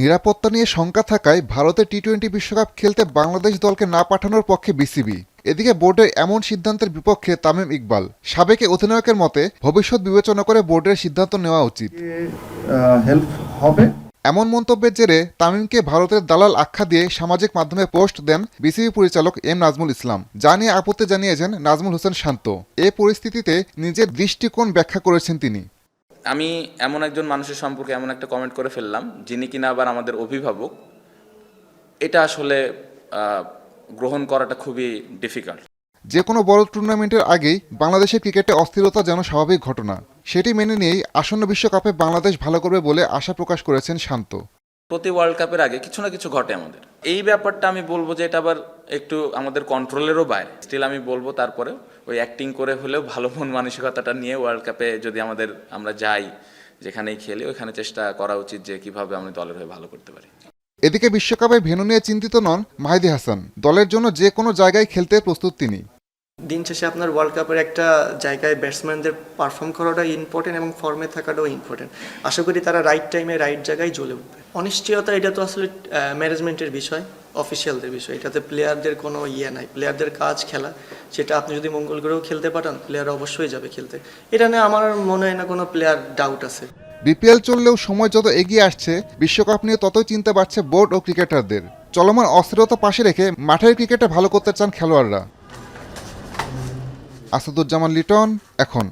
নিরাপত্তা নিয়ে শঙ্কা থাকায় ভারতে টি-20 বিশ্বকাপ খেলতে বাংলাদেশ দলকে না পাঠানোর পক্ষে বিসিবি। এদিকে বোর্ডের এমন সিদ্ধান্তের বিপক্ষে তামিম ইকবাল। সাবেক অধিনায়কের মতে ভবিষ্যৎ বিবেচনা করে বোর্ডের সিদ্ধান্ত নেওয়া উচিত। হেল্প হবে এমন মন্তব্যের জেরে তামিমকে ভারতের দালাল আখ্যা দিয়ে সামাজিক মাধ্যমে পোস্ট দেন বিসিবি পরিচালক এম নাজমুল ইসলাম। যা নিয়ে আপত্তি জানিয়েছেন নাজমুল হোসেন শান্ত। এ পরিস্থিতিতে নিজের দৃষ্টিকোণ ব্যাখ্যা করেছেন তিনি। আমি এমন একজন মানুষের সম্পর্কে এমন একটা কমেন্ট করে ফেললাম যিনি কিনা আবার আমাদের অভিভাবক। এটা আসলে গ্রহণ করাটা খুবই ডিফিকাল্ট। যে কোনো বড় টুর্নামেন্টের আগেই বাংলাদেশের ক্রিকেটে অস্থিরতা যেন স্বাভাবিক ঘটনা। সেটি মেনে নিয়েই আসন্ন বিশ্বকাপে বাংলাদেশ ভালো করবে বলে আশা প্রকাশ করেছেন শান্ত। প্রতি ওয়ার্ল্ড কাপের আগে কিছু না কিছু ঘটে আমাদের। এই ব্যাপারটা আমি বলবো যে এটা আবার একটু আমাদের কন্ট্রোলেরও বাইরে। স্টিল আমি বলবো তারপরে ওই অ্যাক্টিং করে হলেও ভালো মন মানসিকতাটা নিয়ে ওয়ার্ল্ড কাপে যদি আমরা যাই, যেখানেই খেলি ওইখানে চেষ্টা করা উচিত যে কিভাবে আমি দলের হয়ে ভালো করতে পারি। এদিকে বিশ্বকাপে ভেন্যু নিয়ে চিন্তিত নন মাহিদী হাসান। দলের জন্য যে কোনো জায়গায় খেলতে প্রস্তুত তিনি। দিন শেষে আপনার ওয়ার্ল্ড কাপের একটা জায়গায় ব্যাটসম্যানদের পারফর্ম করাটা ইম্পর্টেন্ট এবং ফর্মে থাকাটাও ইম্পর্টেন্ট। আশা করি তারা রাইট টাইমে রাইট জায়গায় জ্বলে উঠবে। অনিশ্চয়তা এটা তো আসলে ম্যানেজমেন্টের বিষয়, অফিসিয়ালদের বিষয়। এটাতে প্লেয়ারদের কোনো নাই। প্লেয়ারদের কাজ খেলা, সেটা আপনি যদি মঙ্গল গ্রহেও খেলতে পাঠান প্লেয়ার অবশ্যই যাবে খেলতে। এটা নিয়ে আমার মনে হয় না কোনো প্লেয়ার ডাউট আছে। বিপিএল চললেও সময় যত এগিয়ে আসছে বিশ্বকাপ নিয়ে ততই চিন্তা বাড়ছে বোর্ড ও ক্রিকেটারদের। চলমান অস্থিরতা পাশে রেখে মাঠের ক্রিকেটে ভালো করতে চান খেলোয়াড়রা। আসাদুজ্জামান লিটন, এখন।